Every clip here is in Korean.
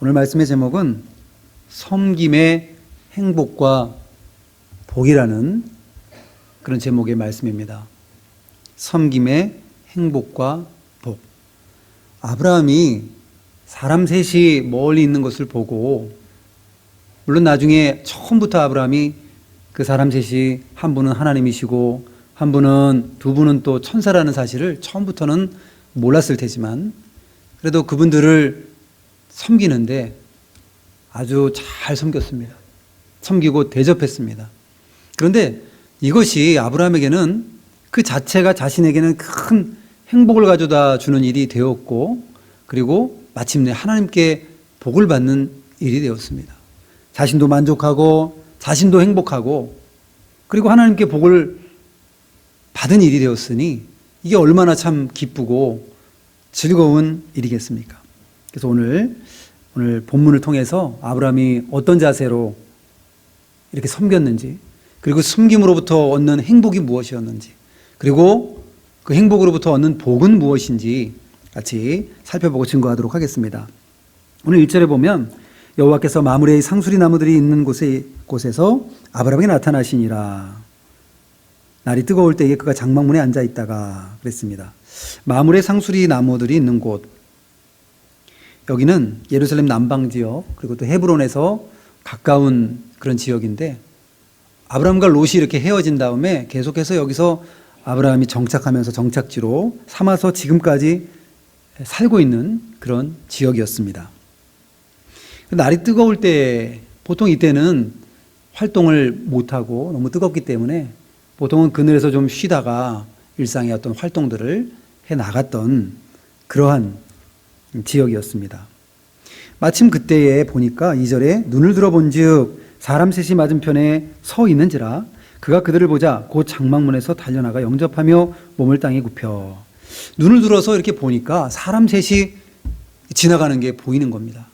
오늘 말씀의 제목은 섬김의 행복과 복이라는 그런 제목의 말씀입니다. 섬김의 행복과 복. 아브라함이 사람 셋이 멀리 있는 것을 보고, 물론 나중에 처음부터 아브라함이 그 사람 셋이 한 분은 하나님이시고 한 분은, 두 분은 또 천사라는 사실을 처음부터는 몰랐을 테지만 그래도 그분들을 섬기는데 아주 잘 섬겼습니다. 섬기고 대접했습니다. 그런데 이것이 아브라함에게는 그 자체가 자신에게는 큰 행복을 가져다 주는 일이 되었고, 그리고 마침내 하나님께 복을 받는 일이 되었습니다. 자신도 만족하고 자신도 행복하고 그리고 하나님께 복을 받은 일이 되었으니 이게 얼마나 참 기쁘고 즐거운 일이겠습니까? 그래서 오늘 본문을 통해서 아브라함이 어떤 자세로 이렇게 섬겼는지, 그리고 섬김으로부터 얻는 행복이 무엇이었는지, 그리고 그 행복으로부터 얻는 복은 무엇인지 같이 살펴보고 증거하도록 하겠습니다. 오늘 1절에 보면 여호와께서 마므레의 상수리 나무들이 있는 곳에서 아브라함에게 나타나시니라. 날이 뜨거울 때에 그가 장막문에 앉아 있다가 그랬습니다. 마므레 상수리 나무들이 있는 곳, 여기는 예루살렘 남방 지역, 그리고 또 헤브론에서 가까운 그런 지역인데, 아브라함과 롯이 이렇게 헤어진 다음에 계속해서 여기서 아브라함이 정착하면서 정착지로 삼아서 지금까지 살고 있는 그런 지역이었습니다. 날이 뜨거울 때, 보통 이때는 활동을 못하고 너무 뜨겁기 때문에 보통은 그늘에서 좀 쉬다가 일상의 어떤 활동들을 해 나갔던 그러한 지역이었습니다. 마침 그때에 보니까 2절에 눈을 들어본즉 사람 셋이 맞은편에 서 있는지라 그가 그들을 보자 곧 장막문에서 달려나가 영접하며 몸을 땅에 굽혀. 눈을 들어서 이렇게 보니까 사람 셋이 지나가는 게 보이는 겁니다.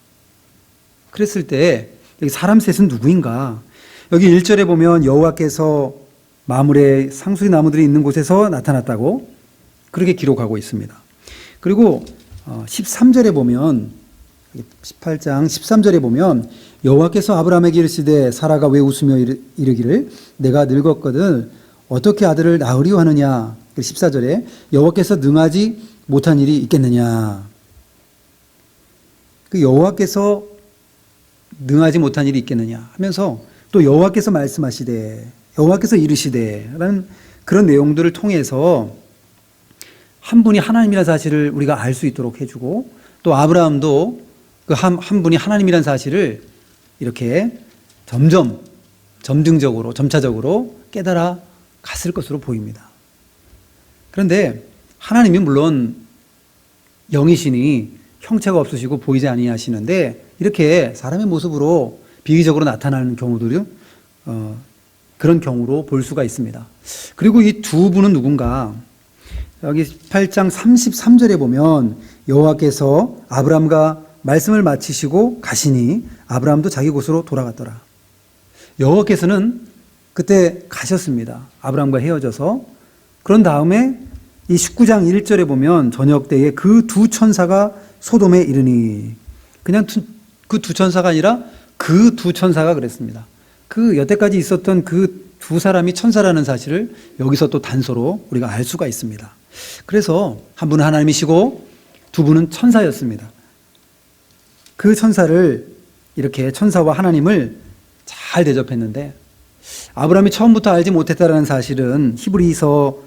그랬을 때 여기 사람 셋은 누구인가? 여기 1절에 보면 여호와께서 마므레 상수리 나무들이 있는 곳에서 나타났다고 그렇게 기록하고 있습니다. 그리고 13절에 보면, 18장 13절에 보면 여호와께서 아브라함에게 이르시되 사라가 왜 웃으며 이르기를 내가 늙었거든 어떻게 아들을 낳으리오 하느냐. 14절에 여호와께서 능하지 못한 일이 있겠느냐. 그 여호와께서 능하지 못한 일이 있겠느냐 하면서 또 여호와께서 말씀하시되, 여호와께서 이르시되 라는 그런 내용들을 통해서 한 분이 하나님이라는 사실을 우리가 알 수 있도록 해주고, 또 아브라함도 그 한 분이 하나님이라는 사실을 이렇게 점차적으로 깨달아 갔을 것으로 보입니다. 그런데 하나님이 물론 영이시니 형체가 없으시고 보이지 아니하시는데 이렇게 사람의 모습으로 비기적으로 나타나는 경우들이 그런 경우로 볼 수가 있습니다. 그리고 이 두 분은 누군가? 여기 8장 33절에 보면 여호와께서 아브라함과 말씀을 마치시고 가시니 아브라함도 자기 곳으로 돌아갔더라. 여호와께서는 그때 가셨습니다. 아브라함과 헤어져서. 그런 다음에 이 19장 1절에 보면 저녁 때에 그 두 천사가 소돔에 이르니, 그냥 그 두 천사가 아니라 그 두 천사가 그랬습니다. 그 여태까지 있었던 그 두 사람이 천사라는 사실을 여기서 또 단서로 우리가 알 수가 있습니다. 그래서 한 분은 하나님이시고 두 분은 천사였습니다. 그 천사를 이렇게 천사와 하나님을 잘 대접했는데, 아브라함이 처음부터 알지 못했다는 사실은 히브리서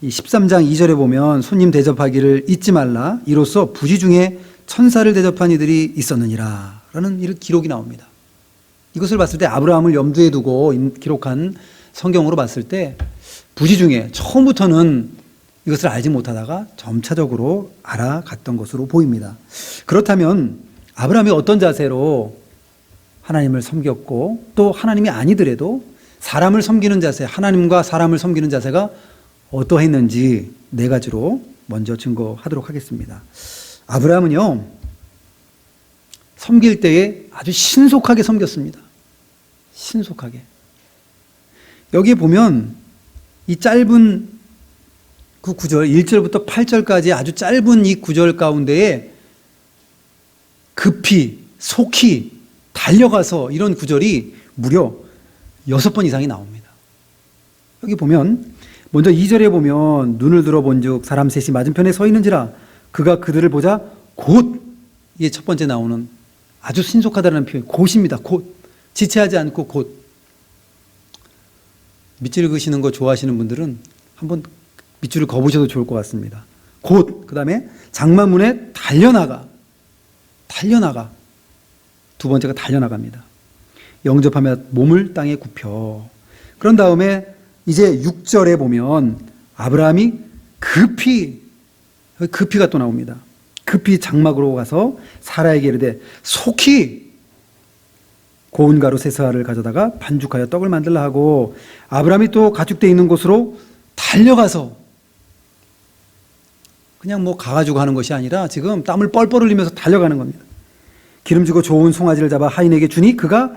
13장 2절에 보면 손님 대접하기를 잊지 말라 이로써 부지 중에 천사를 대접한 이들이 있었느니라 라는 이런 기록이 나옵니다. 이것을 봤을 때 아브라함을 염두에 두고 기록한 성경으로 봤을 때 부지 중에 처음부터는 이것을 알지 못하다가 점차적으로 알아갔던 것으로 보입니다. 그렇다면 아브라함이 어떤 자세로 하나님을 섬겼고, 또 하나님이 아니더라도 사람을 섬기는 자세, 하나님과 사람을 섬기는 자세가 어떠했는지 네 가지로 먼저 증거하도록 하겠습니다. 아브라함은요, 섬길 때에 아주 신속하게 섬겼습니다. 신속하게. 여기에 보면 이 짧은 그 구절 1절부터 8절까지 아주 짧은 이 구절 가운데에 급히 속히 달려가서 이런 구절이 무려 6번 이상이 나옵니다. 여기 보면 먼저 2절에 보면 눈을 들어본즉 사람 셋이 맞은편에 서 있는지라 그가 그들을 보자 곧, 이게 첫 번째 나오는 아주 신속하다는 표현, 곧입니다. 곧. 지체하지 않고 곧. 밑줄 그시는 거 좋아하시는 분들은 한번 밑줄을 그어보셔도 좋을 것 같습니다. 곧, 그 다음에 장막문에 달려나가. 두 번째가 달려나갑니다. 영접하며 몸을 땅에 굽혀. 그런 다음에 이제 6절에 보면 아브라함이 급히가 또 나옵니다. 급히 장막으로 가서 사라에게 이르되 속히 고운 가루 세사를 가져다가 반죽하여 떡을 만들라 하고 아브라함이 또 가축대 있는 곳으로 달려가서 그냥 뭐 가가지고 하는 것이 아니라 지금 땀을 뻘뻘 흘리면서 달려가는 겁니다. 기름지고 좋은 송아지를 잡아 하인에게 주니 그가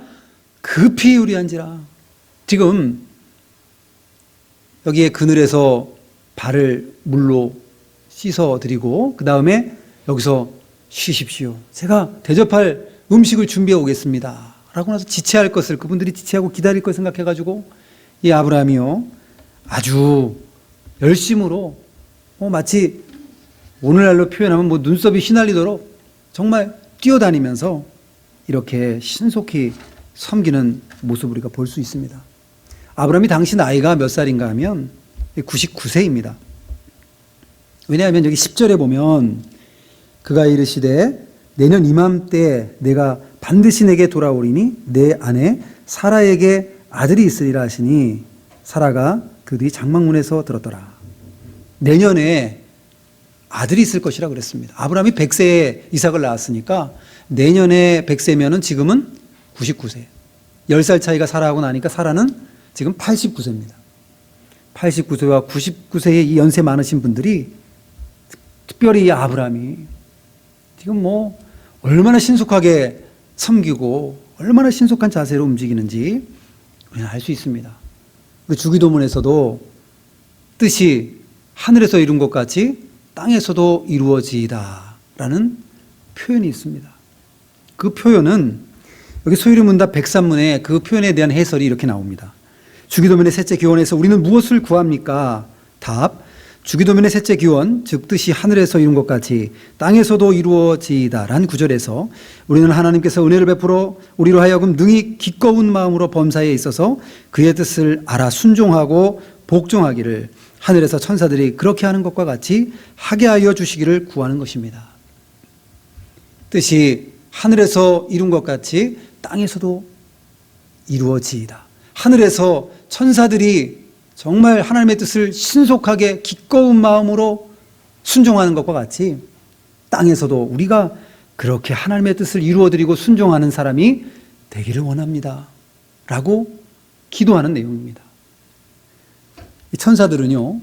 급히 요리한지라. 지금 여기에 그늘에서 발을 물로 씻어드리고 그 다음에 여기서 쉬십시오. 제가 대접할 음식을 준비해 오겠습니다. 라고 나서 지체할 것을 그분들이 지체하고 기다릴 걸 생각해가지고 이 아브라함이요 아주 열심으로 마치 오늘날로 표현하면 뭐 눈썹이 휘날리도록 정말 뛰어다니면서 이렇게 신속히 섬기는 모습을 우리가 볼 수 있습니다. 아브라함이 당시 나이가 몇 살인가 하면 99세입니다. 왜냐하면 여기 10절에 보면 그가 이르시되 내년 이맘때 내가 반드시 내게 돌아오리니 내 아내 사라에게 아들이 있으리라 하시니 사라가 그들이 장막문에서 들었더라. 내년에 아들이 있을 것이라 그랬습니다. 아브라함이 100세에 이삭을 낳았으니까 내년에 100세면은 지금은 99세. 10살 차이가 사라하고 나니까 사라는 지금 89세입니다. 89세와 99세의 이 연세 많으신 분들이 특별히 이 아브라함이 지금 뭐 얼마나 신속하게 섬기고 얼마나 신속한 자세로 움직이는지 우리는 알 수 있습니다. 그 주기도문에서도 뜻이 하늘에서 이룬 것 같이 땅에서도 이루어지이다 라는 표현이 있습니다. 그 표현은 여기 소유리 문답 103문에 그 표현에 대한 해설이 이렇게 나옵니다. 주기도문의 셋째 기원에서 우리는 무엇을 구합니까? 답. 주기도문의 셋째 기원, 즉 뜻이 하늘에서 이룬 것 같이 땅에서도 이루어지이다란 구절에서 우리는 하나님께서 은혜를 베풀어 우리로 하여금 능히 기꺼운 마음으로 범사에 있어서 그의 뜻을 알아 순종하고 복종하기를 하늘에서 천사들이 그렇게 하는 것과 같이 하게 하여 주시기를 구하는 것입니다. 뜻이 하늘에서 이룬 것 같이 땅에서도 이루어지이다. 하늘에서 천사들이 정말 하나님의 뜻을 신속하게 기꺼운 마음으로 순종하는 것과 같이 땅에서도 우리가 그렇게 하나님의 뜻을 이루어드리고 순종하는 사람이 되기를 원합니다. 라고 기도하는 내용입니다. 이 천사들은요,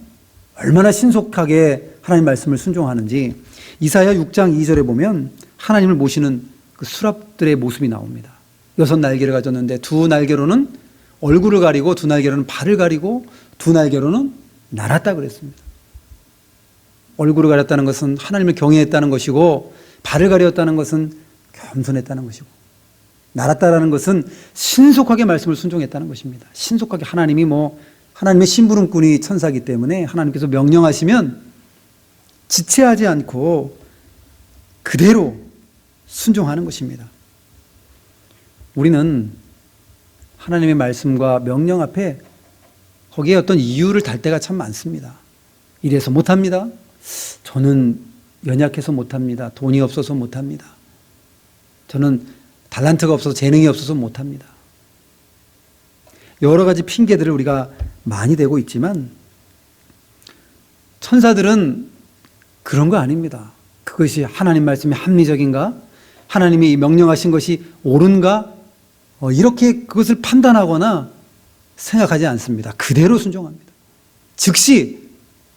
얼마나 신속하게 하나님 말씀을 순종하는지 이사야 6장 2절에 보면 하나님을 모시는 그 수랍들의 모습이 나옵니다. 6날개를 가졌는데 2날개로는 얼굴을 가리고 2날개로는 발을 가리고 2날개로는 날았다 그랬습니다. 얼굴을 가렸다는 것은 하나님을 경외했다는 것이고 발을 가렸다는 것은 겸손했다는 것이고 날았다라는 것은 신속하게 말씀을 순종했다는 것입니다. 신속하게 하나님의 심부름꾼이 천사이기 때문에 하나님께서 명령하시면 지체하지 않고 그대로 순종하는 것입니다. 우리는 하나님의 말씀과 명령 앞에 거기에 어떤 이유를 달 때가 참 많습니다. 이래서 못합니다. 저는 연약해서 못합니다. 돈이 없어서 못합니다. 저는 달란트가 없어서 재능이 없어서 못합니다. 여러 가지 핑계들을 우리가 많이 대고 있지만 천사들은 그런 거 아닙니다. 그것이 하나님 말씀이 합리적인가? 하나님이 명령하신 것이 옳은가? 이렇게 그것을 판단하거나 생각하지 않습니다. 그대로 순종합니다. 즉시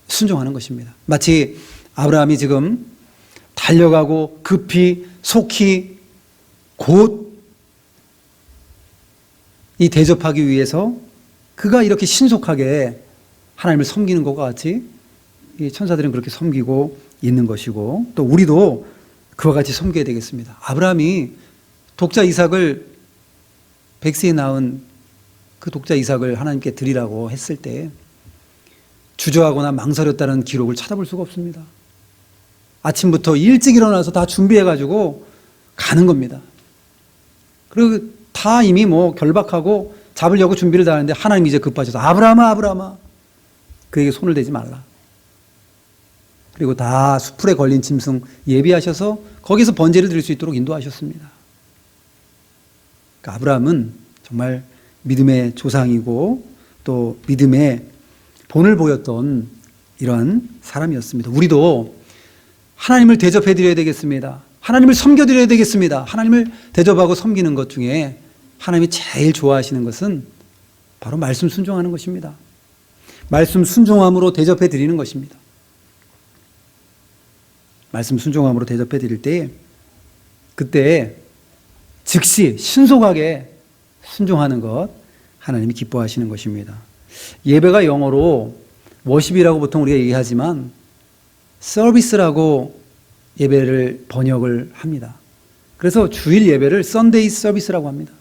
순종하는 것입니다. 마치 아브라함이 지금 달려가고 급히 속히 곧 이 대접하기 위해서 그가 이렇게 신속하게 하나님을 섬기는 것과 같이 이 천사들은 그렇게 섬기고 있는 것이고 또 우리도 그와 같이 섬겨야 되겠습니다. 아브라함이 독자 이삭을 100세에 낳은 그 독자 이삭을 하나님께 드리라고 했을 때 주저하거나 망설였다는 기록을 찾아볼 수가 없습니다. 아침부터 일찍 일어나서 다 준비해가지고 가는 겁니다. 그리고 다 이미 뭐 결박하고 잡으려고 준비를 다 하는데 하나님이 이제 급하셔서 아브라함아 아브라함아 그에게 손을 대지 말라. 그리고 다 수풀에 걸린 짐승 예비하셔서 거기서 번제를 드릴 수 있도록 인도하셨습니다. 그러니까 아브라함은 정말 믿음의 조상이고 또 믿음의 본을 보였던 이러한 사람이었습니다. 우리도 하나님을 대접해 드려야 되겠습니다. 하나님을 섬겨 드려야 되겠습니다. 하나님을 대접하고 섬기는 것 중에 하나님이 제일 좋아하시는 것은 바로 말씀 순종하는 것입니다. 말씀 순종함으로 대접해 드리는 것입니다. 말씀 순종함으로 대접해 드릴 때 그때 즉시 신속하게 순종하는 것 하나님이 기뻐하시는 것입니다. 예배가 영어로 워십이라고 보통 우리가 얘기하지만 서비스라고 예배를 번역을 합니다. 그래서 주일 예배를 썬데이 서비스라고 합니다.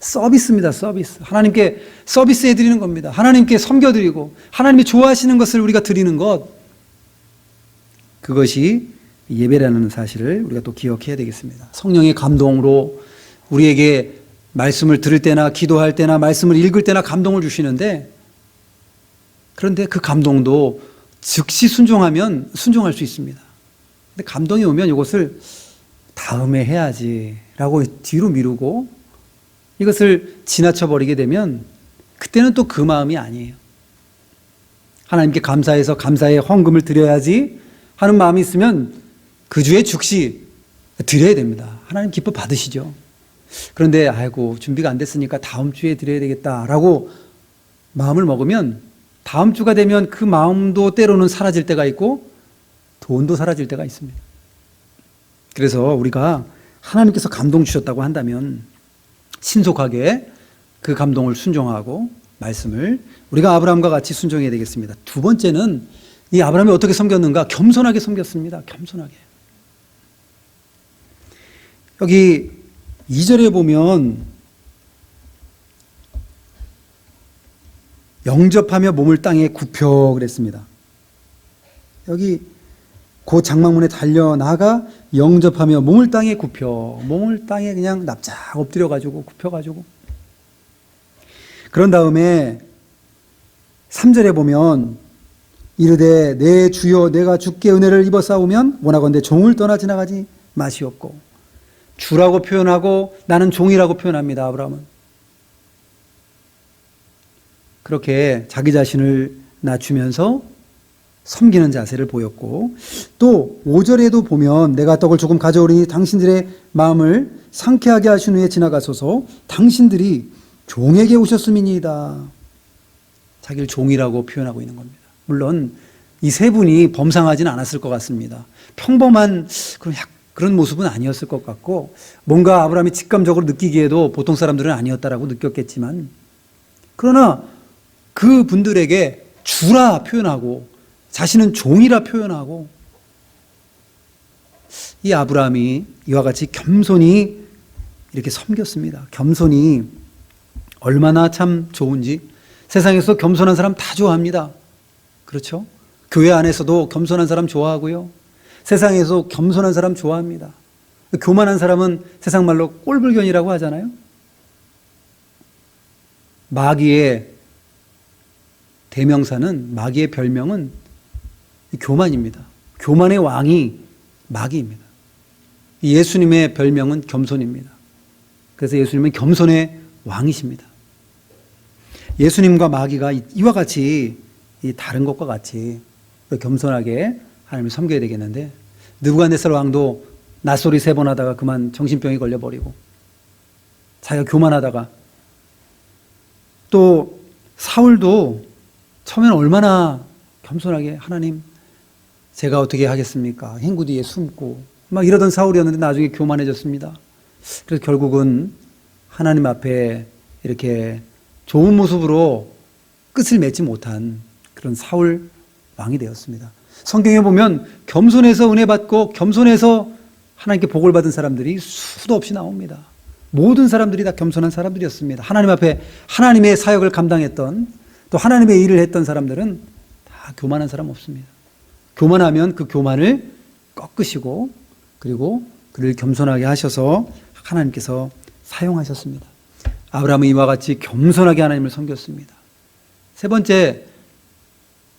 서비스입니다. 서비스. 하나님께 서비스해 드리는 겁니다. 하나님께 섬겨드리고 하나님이 좋아하시는 것을 우리가 드리는 것, 그것이 예배라는 사실을 우리가 또 기억해야 되겠습니다. 성령의 감동으로 우리에게 말씀을 들을 때나 기도할 때나 말씀을 읽을 때나 감동을 주시는데, 그런데 그 감동도 즉시 순종하면 순종할 수 있습니다. 근데 감동이 오면 이것을 다음에 해야지라고 뒤로 미루고 이것을 지나쳐 버리게 되면 그때는 또 그 마음이 아니에요. 하나님께 감사해서 감사의 헌금을 드려야지 하는 마음이 있으면 그 주에 즉시 드려야 됩니다. 하나님 기뻐 받으시죠. 그런데 아이고 준비가 안 됐으니까 다음 주에 드려야 되겠다라고 마음을 먹으면 다음 주가 되면 그 마음도 때로는 사라질 때가 있고 돈도 사라질 때가 있습니다. 그래서 우리가 하나님께서 감동 주셨다고 한다면 신속하게 그 감동을 순종하고 말씀을 우리가 아브라함과 같이 순종해야 되겠습니다. 두 번째는 이 아브라함이 어떻게 섬겼는가? 겸손하게 섬겼습니다. 겸손하게. 여기 2절에 보면 영접하며 몸을 땅에 굽혀 그랬습니다. 여기 그 장막문에 달려나가 영접하며 몸을 땅에 굽혀, 몸을 땅에 그냥 납작 엎드려가지고 굽혀가지고, 그런 다음에 3절에 보면 이르되 내 주여 내가 주께 은혜를 입어 싸우면 원하건대 종을 떠나 지나가지 마시옵고, 주라고 표현하고 나는 종이라고 표현합니다. 아브라함은 그렇게 자기 자신을 낮추면서 섬기는 자세를 보였고, 또 5절에도 보면 내가 떡을 조금 가져오리니 당신들의 마음을 상쾌하게 하신 후에 지나가소서, 당신들이 종에게 오셨음이니이다. 자기를 종이라고 표현하고 있는 겁니다. 물론 이 세 분이 범상하지는 않았을 것 같습니다. 평범한 그런 모습은 아니었을 것 같고, 뭔가 아브라함이 직감적으로 느끼기에도 보통 사람들은 아니었다라고 느꼈겠지만, 그러나 그 분들에게 주라 표현하고 자신은 종이라 표현하고, 이 아브라함이 이와 같이 겸손히 이렇게 섬겼습니다. 겸손이 얼마나 참 좋은지. 세상에서 겸손한 사람 다 좋아합니다. 그렇죠? 교회 안에서도 겸손한 사람 좋아하고요. 세상에서 겸손한 사람 좋아합니다. 교만한 사람은 세상 말로 꼴불견이라고 하잖아요. 마귀의 대명사는, 마귀의 별명은 교만입니다. 교만의 왕이 마귀입니다. 예수님의 별명은 겸손입니다. 그래서 예수님은 겸손의 왕이십니다. 예수님과 마귀가 이와 같이 다른 것과 같이 겸손하게 하나님을 섬겨야 되겠는데, 느부갓네살 왕도 낯소리 3번 하다가 그만 정신병이 걸려버리고, 자기가 교만하다가, 또 사울도 처음에는 얼마나 겸손하게 하나님 제가 어떻게 하겠습니까? 행구 뒤에 숨고 막 이러던 사울이었는데 나중에 교만해졌습니다. 그래서 결국은 하나님 앞에 이렇게 좋은 모습으로 끝을 맺지 못한 그런 사울 왕이 되었습니다. 성경에 보면 겸손해서 은혜 받고 겸손해서 하나님께 복을 받은 사람들이 수도 없이 나옵니다. 모든 사람들이 다 겸손한 사람들이었습니다. 하나님 앞에 하나님의 사역을 감당했던, 또 하나님의 일을 했던 사람들은 다 교만한 사람 없습니다. 교만하면 그 교만을 꺾으시고 그리고 그를 겸손하게 하셔서 하나님께서 사용하셨습니다. 아브라함은 이와 같이 겸손하게 하나님을 섬겼습니다. 세 번째,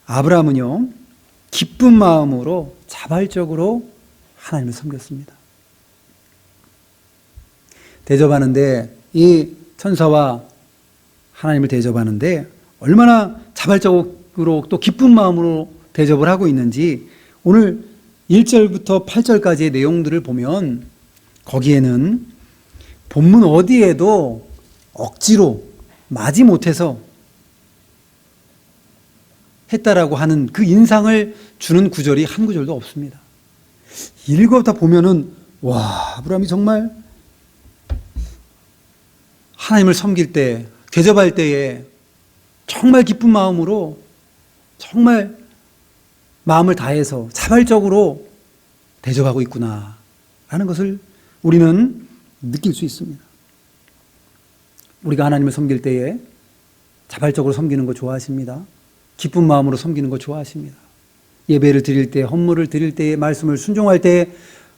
아브라함은요, 기쁜 마음으로 자발적으로 하나님을 섬겼습니다. 대접하는데, 이 천사와 하나님을 대접하는데 얼마나 자발적으로 또 기쁜 마음으로 대접을 하고 있는지 오늘 1절부터 8절까지의 내용들을 보면 거기에는 본문 어디에도 억지로 마지못해서 했다라고 하는 그 인상을 주는 구절이 한 구절도 없습니다. 읽어다 보면은 와, 아브라함이 정말 하나님을 섬길 때, 대접할 때에 정말 기쁜 마음으로 정말 마음을 다해서 자발적으로 대접하고 있구나 라는 것을 우리는 느낄 수 있습니다. 우리가 하나님을 섬길 때에 자발적으로 섬기는 거 좋아하십니다. 기쁜 마음으로 섬기는 거 좋아하십니다. 예배를 드릴 때, 헌물을 드릴 때에, 말씀을 순종할 때,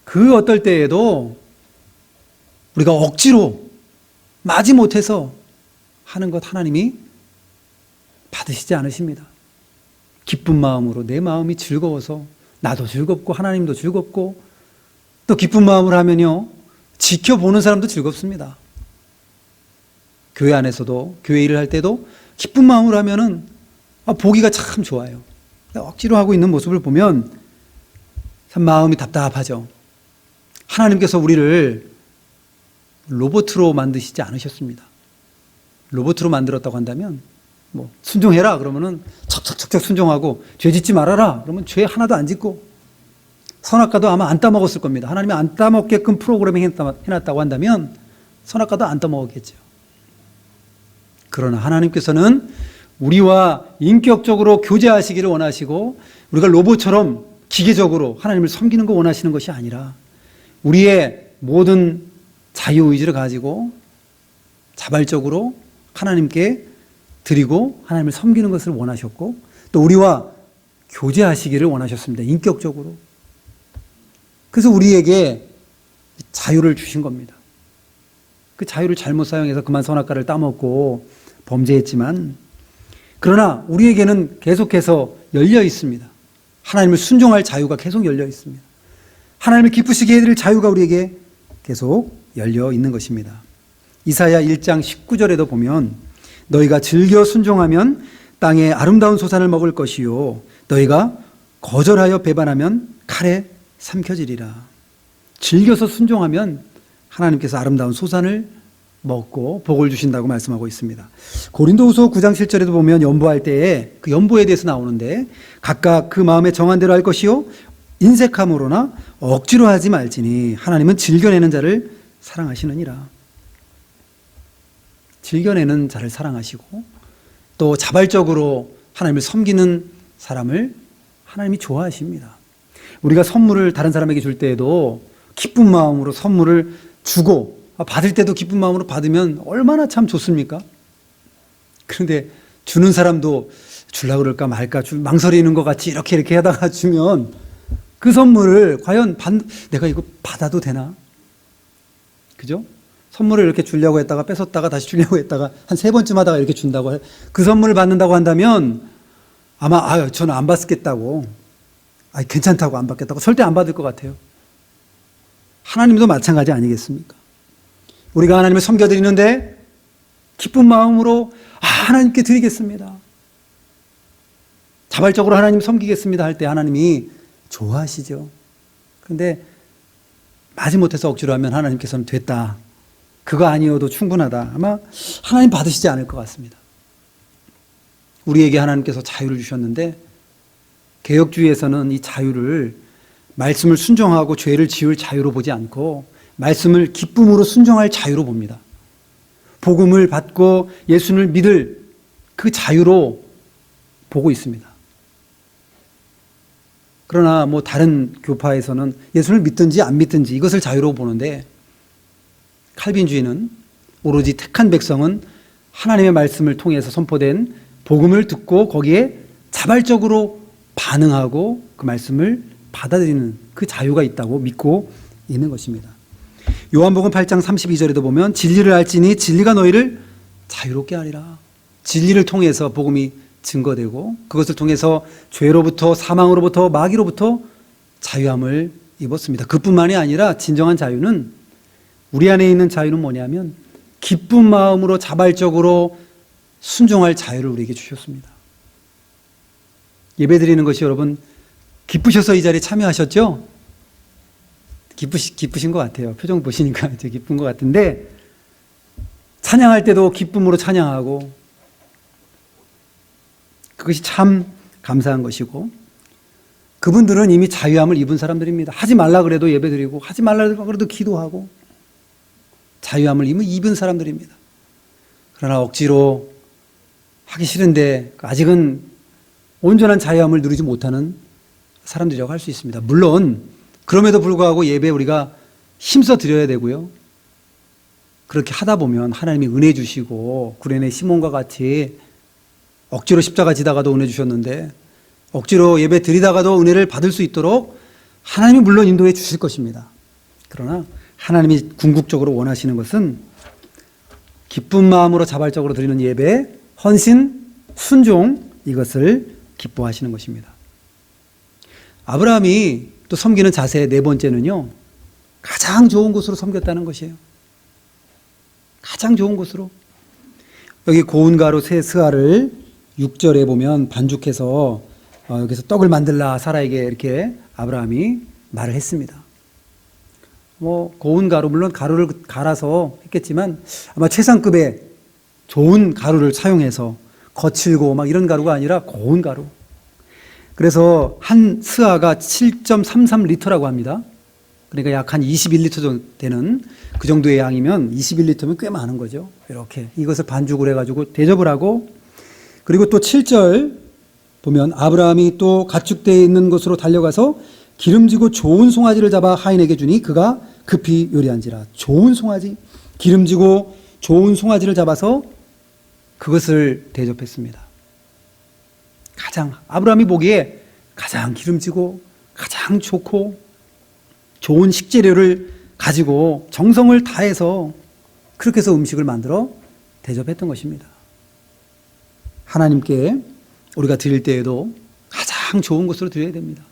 그 어떨 때에도 우리가 억지로 마지못해서 하는 것 하나님이 받으시지 않으십니다. 기쁜 마음으로 내 마음이 즐거워서 나도 즐겁고 하나님도 즐겁고 또 기쁜 마음으로 하면요, 지켜보는 사람도 즐겁습니다. 교회 안에서도, 교회 일을 할 때도 기쁜 마음으로 하면은 보기가 참 좋아요. 억지로 하고 있는 모습을 보면 참 마음이 답답하죠. 하나님께서 우리를 로봇으로 만드시지 않으셨습니다. 로봇으로 만들었다고 한다면 뭐 순종해라 그러면은 척척척척 순종하고, 죄 짓지 말아라 그러면 죄 하나도 안 짓고, 선악과도 아마 안 따먹었을 겁니다. 하나님이 안 따먹게끔 프로그래밍 해놨다고 한다면 선악과도 안 따먹었겠죠. 그러나 하나님께서는 우리와 인격적으로 교제하시기를 원하시고, 우리가 로봇처럼 기계적으로 하나님을 섬기는 거 원하시는 것이 아니라 우리의 모든 자유의지를 가지고 자발적으로 하나님께 드리고 하나님을 섬기는 것을 원하셨고, 또 우리와 교제하시기를 원하셨습니다. 인격적으로. 그래서 우리에게 자유를 주신 겁니다. 그 자유를 잘못 사용해서 그만 선악과를 따먹고 범죄했지만, 그러나 우리에게는 계속해서 열려 있습니다. 하나님을 순종할 자유가 계속 열려 있습니다. 하나님을 기쁘시게 해드릴 자유가 우리에게 계속 열려 있는 것입니다. 이사야 1장 19절에도 보면 너희가 즐겨 순종하면 땅에 아름다운 소산을 먹을 것이요 너희가 거절하여 배반하면 칼에 삼켜지리라. 즐겨서 순종하면 하나님께서 아름다운 소산을 먹고 복을 주신다고 말씀하고 있습니다. 고린도후서 9장 7절에도 보면 연보할 때에 그 연보에 대해서 나오는데, 각각 그 마음에 정한 대로 할 것이요 인색함으로나 억지로 하지 말지니 하나님은 즐겨내는 자를 사랑하시느니라. 즐겨내는 자를 사랑하시고 또 자발적으로 하나님을 섬기는 사람을 하나님이 좋아하십니다. 우리가 선물을 다른 사람에게 줄 때에도 기쁜 마음으로 선물을 주고 받을 때도 기쁜 마음으로 받으면 얼마나 참 좋습니까? 그런데 주는 사람도 주려고 그럴까 말까 망설이는 것 같이 이렇게 하다가 주면 그 선물을 과연 내가 이거 받아도 되나? 그죠? 선물을 이렇게 주려고 했다가 뺏었다가 다시 주려고 했다가 한 3번쯤 하다가 이렇게 준다고 그 선물을 받는다고 한다면 아마 저는 안 받겠다고, 괜찮다고 안 받겠다고 절대 안 받을 것 같아요. 하나님도 마찬가지 아니겠습니까? 우리가 하나님을 섬겨드리는데 기쁜 마음으로 하나님께 드리겠습니다, 자발적으로 하나님 섬기겠습니다 할 때 하나님이 좋아하시죠. 그런데 마지못해서 억지로 하면 하나님께서는 됐다, 그거 아니어도 충분하다, 아마 하나님 받으시지 않을 것 같습니다. 우리에게 하나님께서 자유를 주셨는데 개혁주의에서는 이 자유를 말씀을 순종하고 죄를 지을 자유로 보지 않고 말씀을 기쁨으로 순종할 자유로 봅니다. 복음을 받고 예수를 믿을 그 자유로 보고 있습니다. 그러나 뭐 다른 교파에서는 예수를 믿든지 안 믿든지 이것을 자유로 보는데, 칼빈주의는 오로지 택한 백성은 하나님의 말씀을 통해서 선포된 복음을 듣고 거기에 자발적으로 반응하고 그 말씀을 받아들이는 그 자유가 있다고 믿고 있는 것입니다. 요한복음 8장 32절에도 보면 진리를 알지니 진리가 너희를 자유롭게 하리라. 진리를 통해서 복음이 증거되고 그것을 통해서 죄로부터, 사망으로부터, 마귀로부터 자유함을 입었습니다. 그뿐만이 아니라 진정한 자유는, 우리 안에 있는 자유는 뭐냐면 기쁜 마음으로 자발적으로 순종할 자유를 우리에게 주셨습니다. 예배드리는 것이 여러분 기쁘셔서 이 자리에 참여하셨죠? 기쁘신 것 같아요. 표정 보시니까 이제 기쁜 것 같은데, 찬양할 때도 기쁨으로 찬양하고 그것이 참 감사한 것이고, 그분들은 이미 자유함을 입은 사람들입니다. 하지 말라 그래도 예배드리고 하지 말라 그래도 기도하고 자유함을 이미 입은 사람들입니다. 그러나 억지로 하기 싫은데 아직은 온전한 자유함을 누리지 못하는 사람들이라고 할 수 있습니다. 물론 그럼에도 불구하고 예배 우리가 힘써 드려야 되고요. 그렇게 하다 보면 하나님이 은혜 주시고, 구레네 시몬과 같이 억지로 십자가 지다가도 은혜 주셨는데 억지로 예배 드리다가도 은혜를 받을 수 있도록 하나님이 물론 인도해 주실 것입니다. 그러나 하나님이 궁극적으로 원하시는 것은 기쁜 마음으로 자발적으로 드리는 예배, 헌신, 순종, 이것을 기뻐하시는 것입니다. 아브라함이 또 섬기는 자세 네 번째는요, 가장 좋은 곳으로 섬겼다는 것이에요. 가장 좋은 곳으로. 여기 고운 가루 세 스아를 6절에 보면 반죽해서 여기서 떡을 만들라 사라에게 이렇게 아브라함이 말을 했습니다. 뭐 고운 가루, 물론 가루를 갈아서 했겠지만 아마 최상급의 좋은 가루를 사용해서 거칠고 막 이런 가루가 아니라 고운 가루. 그래서 한 스아가 7.33리터라고 합니다. 그러니까 약 한 21리터 정도 되는 그 정도의 양이면 21리터면 꽤 많은 거죠. 이렇게 이것을 반죽을 해가지고 대접을 하고, 그리고 또 7절 보면 아브라함이 또 가축대에 있는 곳으로 달려가서 기름지고 좋은 송아지를 잡아 하인에게 주니 그가 급히 요리한지라. 좋은 송아지, 기름지고 좋은 송아지를 잡아서 그것을 대접했습니다. 가장 아브라함이 보기에 가장 기름지고 가장 좋고 좋은 식재료를 가지고 정성을 다해서 그렇게 해서 음식을 만들어 대접했던 것입니다. 하나님께 우리가 드릴 때에도 가장 좋은 것으로 드려야 됩니다.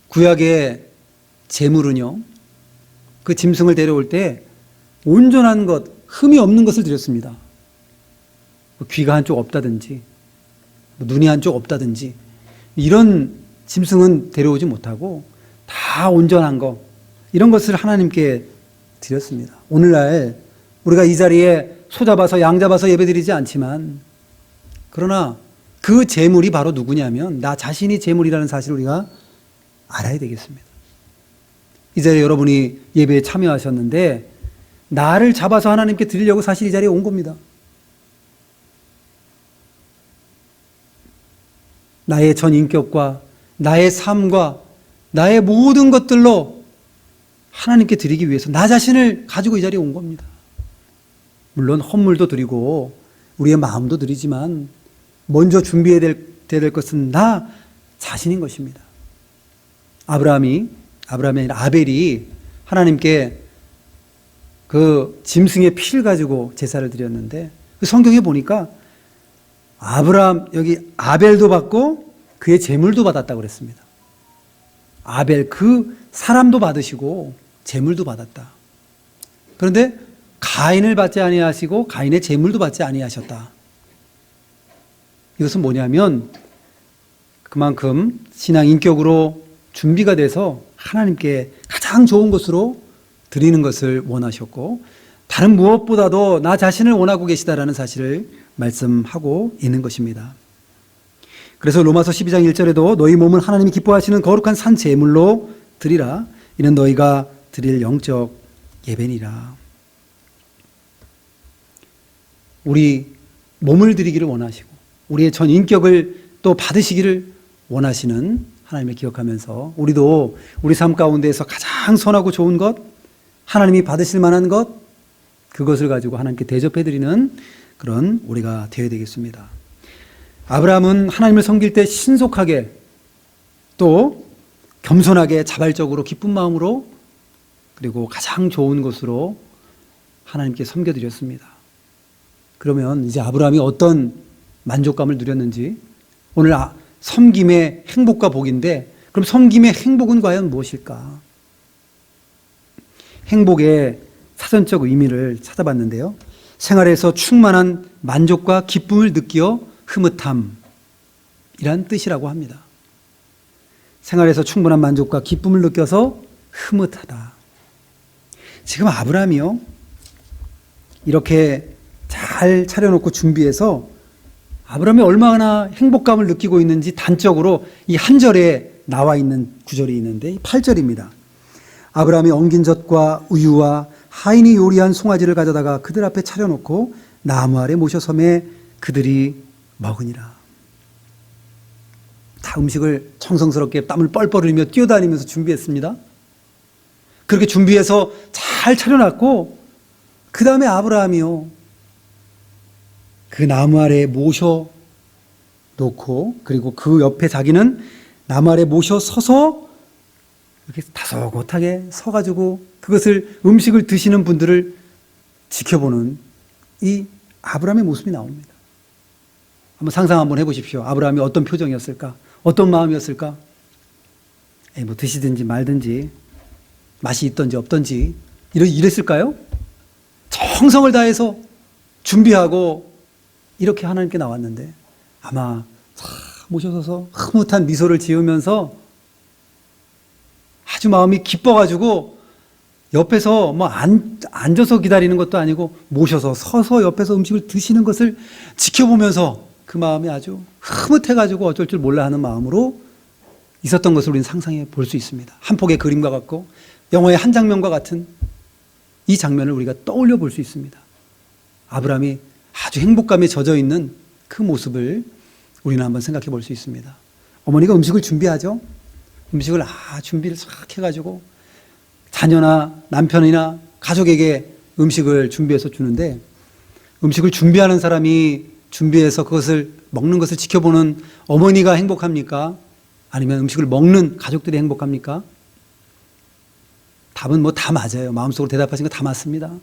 구약의 제물은요, 그 짐승을 데려올 때 온전한 것, 흠이 없는 것을 드렸습니다. 귀가 한쪽 없다든지 눈이 한쪽 없다든지 이런 짐승은 데려오지 못하고 다 온전한 것, 이런 것을 하나님께 드렸습니다. 오늘날 우리가 이 자리에 소 잡아서 양 잡아서 예배드리지 않지만, 그러나 그 제물이 바로 누구냐면 나 자신이 제물이라는 사실을 우리가 알아야 되겠습니다. 이 자리에 여러분이 예배에 참여하셨는데 나를 잡아서 하나님께 드리려고 사실 이 자리에 온 겁니다. 나의 전 인격과 나의 삶과 나의 모든 것들로 하나님께 드리기 위해서 나 자신을 가지고 이 자리에 온 겁니다. 물론 헌물도 드리고 우리의 마음도 드리지만 먼저 준비해야 될 것은 나 자신인 것입니다. 아브라함이 아니라 아벨이 하나님께 그 짐승의 피를 가지고 제사를 드렸는데, 그 성경에 보니까 아브라함, 여기 아벨도 받고 그의 제물도 받았다고 그랬습니다. 아벨, 그 사람도 받으시고 제물도 받았다. 그런데 가인을 받지 아니하시고 가인의 제물도 받지 아니하셨다. 이것은 뭐냐면 그만큼 신앙 인격으로 준비가 돼서 하나님께 가장 좋은 것으로 드리는 것을 원하셨고, 다른 무엇보다도 나 자신을 원하고 계시다라는 사실을 말씀하고 있는 것입니다. 그래서 로마서 12장 1절에도 너희 몸은 하나님이 기뻐하시는 거룩한 산 제물로 드리라. 이는 너희가 드릴 영적 예배니라. 우리 몸을 드리기를 원하시고 우리의 전 인격을 또 받으시기를 원하시는 하나님을 기억하면서 우리도 우리 삶 가운데에서 가장 선하고 좋은 것, 하나님이 받으실 만한 것, 그것을 가지고 하나님께 대접해드리는 그런 우리가 되어야 되겠습니다. 아브라함은 하나님을 섬길 때 신속하게 또 겸손하게 자발적으로 기쁜 마음으로 그리고 가장 좋은 것으로 하나님께 섬겨드렸습니다. 그러면 이제 아브라함이 어떤 만족감을 누렸는지 오늘 섬김의 행복과 복인데 그럼 섬김의 행복은 과연 무엇일까? 행복의 사전적 의미를 찾아봤는데요. 생활에서 충만한 만족과 기쁨을 느끼어 흐뭇함이란 뜻이라고 합니다. 생활에서 충분한 만족과 기쁨을 느껴서 흐뭇하다. 지금 아브라함이요, 이렇게 잘 차려놓고 준비해서 아브라함이 얼마나 행복감을 느끼고 있는지 단적으로 이 한 절에 나와 있는 구절이 있는데 8절입니다. 아브라함이 엉긴 젖과 우유와 하인이 요리한 송아지를 가져다가 그들 앞에 차려놓고 나무 아래 모셔섬에 그들이 먹으니라. 다 음식을 정성스럽게 땀을 뻘뻘 흘리며 뛰어다니면서 준비했습니다. 그렇게 준비해서 잘 차려놨고 그 다음에 아브라함이요, 그 나무 아래에 모셔 놓고 그리고 그 옆에 자기는 나무 아래 모셔 서서 이렇게 다소곳하게 서가지고 그것을 음식을 드시는 분들을 지켜보는 이 아브라함의 모습이 나옵니다. 한번 상상 한번 해보십시오. 아브라함이 어떤 표정이었을까? 어떤 마음이었을까? 뭐 드시든지 말든지 맛이 있든지 없든지 이랬을까요? 정성을 다해서 준비하고 이렇게 하나님께 나왔는데 아마 모셔서서 흐뭇한 미소를 지으면서 아주 마음이 기뻐가지고 옆에서 뭐 앉아서 기다리는 것도 아니고 모셔서 서서 옆에서 음식을 드시는 것을 지켜보면서 그 마음이 아주 흐뭇해가지고 어쩔 줄 몰라 하는 마음으로 있었던 것을 우리는 상상해 볼 수 있습니다. 한 폭의 그림과 같고 영화의 한 장면과 같은 이 장면을 우리가 떠올려 볼 수 있습니다. 아브라함이 아주 행복감에 젖어 있는 그 모습을 우리는 한번 생각해 볼 수 있습니다. 어머니가 음식을 준비하죠. 음식을 준비를 싹 해가지고 자녀나 남편이나 가족에게 음식을 준비해서 주는데 음식을 준비하는 사람이 준비해서 그것을 먹는 것을 지켜보는 어머니가 행복합니까? 아니면 음식을 먹는 가족들이 행복합니까? 답은 뭐 다 맞아요. 마음속으로 대답하신 거 다 맞습니다.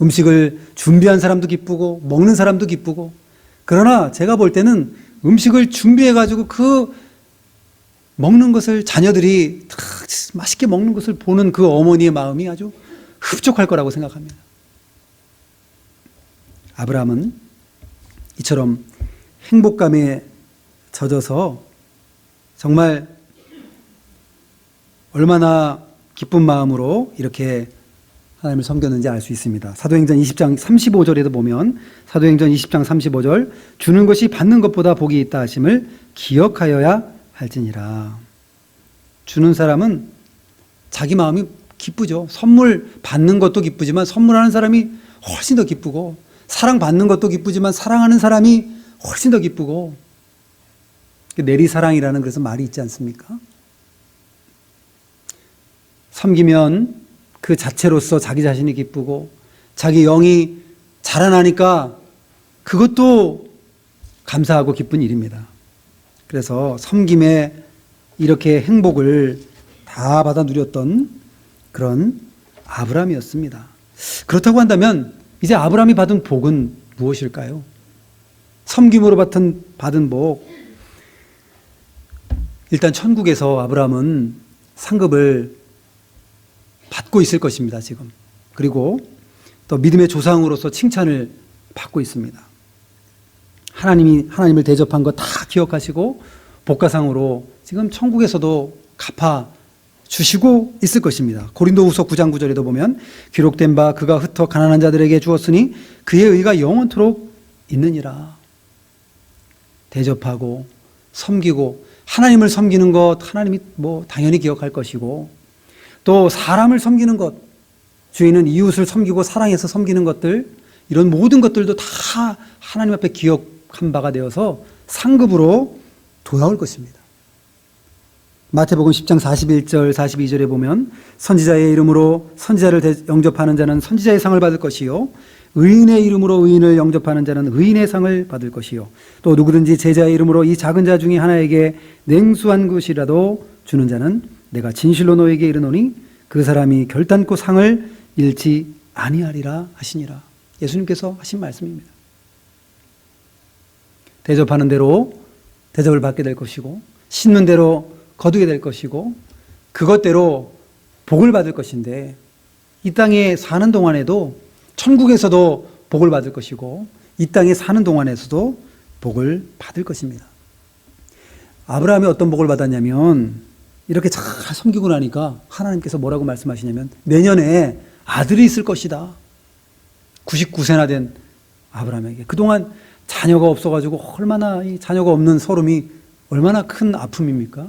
음식을 준비한 사람도 기쁘고 먹는 사람도 기쁘고, 그러나 제가 볼 때는 음식을 준비해가지고 그 먹는 것을 자녀들이 맛있게 먹는 것을 보는 그 어머니의 마음이 아주 흡족할 거라고 생각합니다. 아브라함은 이처럼 행복감에 젖어서 정말 얼마나 기쁜 마음으로 이렇게 하나님을 섬겼는지 알 수 있습니다. 사도행전 20장 35절에도 보면, 사도행전 20장 35절, 주는 것이 받는 것보다 복이 있다 하심을 기억하여야 할지니라. 주는 사람은 자기 마음이 기쁘죠. 선물 받는 것도 기쁘지만 선물하는 사람이 훨씬 더 기쁘고, 사랑받는 것도 기쁘지만 사랑하는 사람이 훨씬 더 기쁘고, 내리사랑이라는 그래서 말이 있지 않습니까? 섬기면 그 자체로서 자기 자신이 기쁘고 자기 영이 자라나니까 그것도 감사하고 기쁜 일입니다. 그래서 섬김에 이렇게 행복을 다 받아 누렸던 그런 아브라함이었습니다. 그렇다고 한다면 이제 아브라함이 받은 복은 무엇일까요? 섬김으로 받은 복, 일단 천국에서 아브라함은 상급을 받고 있을 것입니다, 지금. 그리고 또 믿음의 조상으로서 칭찬을 받고 있습니다. 하나님을 대접한 거 다 기억하시고 복가상으로 지금 천국에서도 갚아 주시고 있을 것입니다. 고린도후서 9장 9절에도 보면, 기록된 바 그가 흩어 가난한 자들에게 주었으니 그의 의가 영원토록 있느니라. 대접하고 섬기고, 하나님을 섬기는 것 하나님이 뭐 당연히 기억할 것이고, 또 사람을 섬기는 것, 주인은 이웃을 섬기고 사랑해서 섬기는 것들, 이런 모든 것들도 다 하나님 앞에 기억한 바가 되어서 상급으로 돌아올 것입니다. 마태복음 10장 41절 42절에 보면 선지자의 이름으로 선지자를 영접하는 자는 선지자의 상을 받을 것이요 의인의 이름으로 의인을 영접하는 자는 의인의 상을 받을 것이요 또 누구든지 제자의 이름으로 이 작은 자 중에 하나에게 냉수한 것이라도 주는 자는 내가 진실로 너에게 이르노니 그 사람이 결단코 상을 잃지 아니하리라 하시니라. 예수님께서 하신 말씀입니다. 대접하는 대로 대접을 받게 될 것이고 심는 대로 거두게 될 것이고 그것대로 복을 받을 것인데 이 땅에 사는 동안에도 천국에서도 복을 받을 것이고 이 땅에 사는 동안에서도 복을 받을 것입니다. 아브라함이 어떤 복을 받았냐면 이렇게 잘 섬기고 나니까 하나님께서 뭐라고 말씀하시냐면 내년에 아들이 있을 것이다. 99세나 된 아브라함에게 그동안 자녀가 없어가지고 얼마나 이 자녀가 없는 서름이 얼마나 큰 아픔입니까?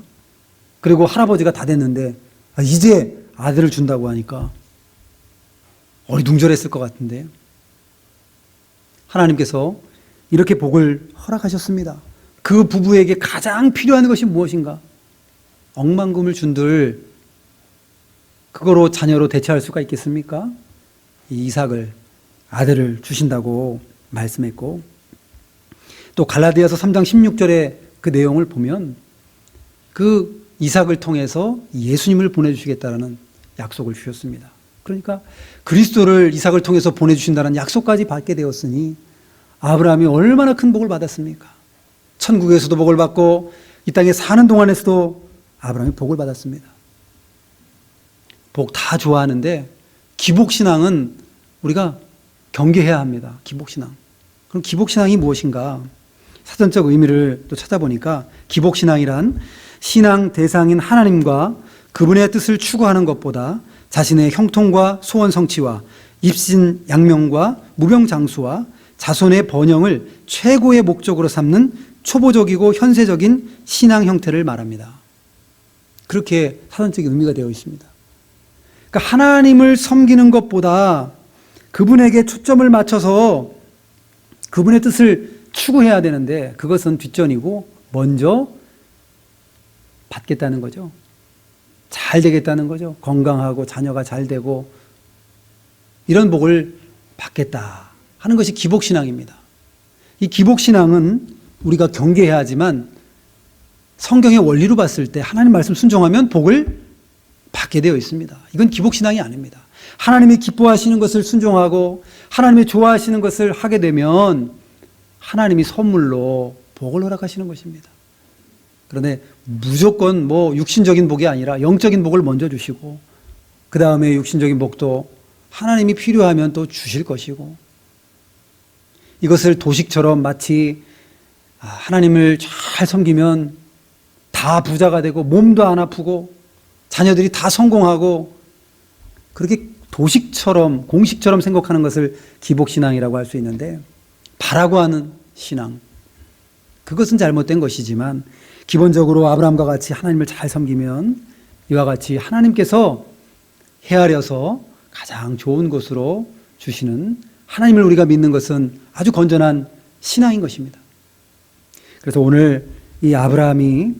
그리고 할아버지가 다 됐는데 이제 아들을 준다고 하니까 어리둥절했을 것 같은데 하나님께서 이렇게 복을 허락하셨습니다. 그 부부에게 가장 필요한 것이 무엇인가? 억만금을 준들 그거로 자녀로 대체할 수가 있겠습니까? 이 이삭을 아들을 주신다고 말씀했고 또 갈라디아서 3장 16절의 그 내용을 보면 그 이삭을 통해서 예수님을 보내주시겠다라는 약속을 주셨습니다. 그러니까 그리스도를 이삭을 통해서 보내주신다는 약속까지 받게 되었으니 아브라함이 얼마나 큰 복을 받았습니까? 천국에서도 복을 받고 이 땅에 사는 동안에서도 아브라함이 복을 받았습니다. 복 다 좋아하는데 기복신앙은 우리가 경계해야 합니다. 기복신앙. 그럼 기복신앙이 무엇인가? 사전적 의미를 또 찾아보니까 기복신앙이란 신앙 대상인 하나님과 그분의 뜻을 추구하는 것보다 자신의 형통과 소원 성취와 입신 양명과 무병장수와 자손의 번영을 최고의 목적으로 삼는 초보적이고 현세적인 신앙 형태를 말합니다. 그렇게 사전적인 의미가 되어 있습니다. 그러니까 하나님을 섬기는 것보다 그분에게 초점을 맞춰서 그분의 뜻을 추구해야 되는데 그것은 뒷전이고 먼저 받겠다는 거죠. 잘 되겠다는 거죠. 건강하고 자녀가 잘 되고 이런 복을 받겠다 하는 것이 기복신앙입니다. 이 기복신앙은 우리가 경계해야 하지만 성경의 원리로 봤을 때 하나님 말씀 순종하면 복을 받게 되어 있습니다. 이건 기복신앙이 아닙니다. 하나님이 기뻐하시는 것을 순종하고 하나님이 좋아하시는 것을 하게 되면 하나님이 선물로 복을 허락하시는 것입니다. 그런데 무조건 육신적인 복이 아니라 영적인 복을 먼저 주시고 그 다음에 육신적인 복도 하나님이 필요하면 또 주실 것이고 이것을 도식처럼 마치 하나님을 잘 섬기면 다 부자가 되고 몸도 안 아프고 자녀들이 다 성공하고 그렇게 도식처럼 공식처럼 생각하는 것을 기복신앙이라고 할 수 있는데 바라고 하는 신앙 그것은 잘못된 것이지만 기본적으로 아브라함과 같이 하나님을 잘 섬기면 이와 같이 하나님께서 헤아려서 가장 좋은 것으로 주시는 하나님을 우리가 믿는 것은 아주 건전한 신앙인 것입니다. 그래서 오늘 이 아브라함이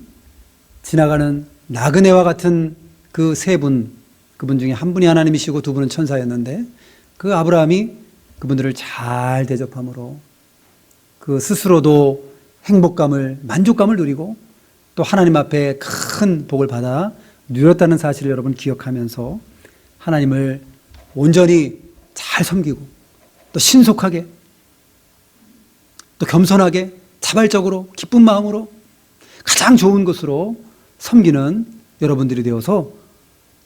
지나가는 나그네와 같은 그 세 분, 그분 중에 한 분이 하나님이시고 두 분은 천사였는데 그 아브라함이 그분들을 잘 대접함으로 그 스스로도 행복감을, 만족감을 누리고 또 하나님 앞에 큰 복을 받아 누렸다는 사실을 여러분 기억하면서 하나님을 온전히 잘 섬기고 또 신속하게 또 겸손하게 자발적으로 기쁜 마음으로 가장 좋은 것으로 섬기는 여러분들이 되어서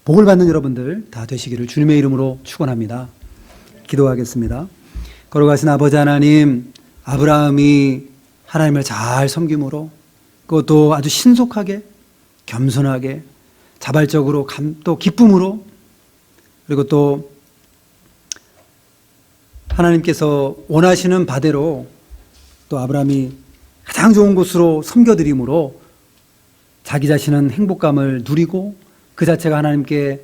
복을 받는 여러분들 다 되시기를 주님의 이름으로 축원합니다. 기도하겠습니다. 걸어가신 아버지 하나님, 아브라함이 하나님을 잘 섬김으로 그것도 아주 신속하게 겸손하게 자발적으로 또 기쁨으로 그리고 또 하나님께서 원하시는 바대로 또 아브라함이 가장 좋은 곳으로 섬겨드림으로 자기 자신은 행복감을 누리고 그 자체가 하나님께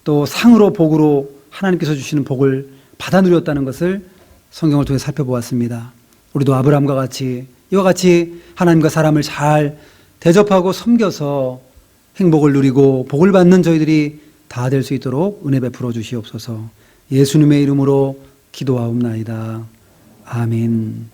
또 상으로 복으로 하나님께서 주시는 복을 받아 누렸다는 것을 성경을 통해 살펴보았습니다. 우리도 아브라함과 같이 이와 같이 하나님과 사람을 잘 대접하고 섬겨서 행복을 누리고 복을 받는 저희들이 다 될 수 있도록 은혜 베풀어 주시옵소서. 예수님의 이름으로 기도하옵나이다. 아멘.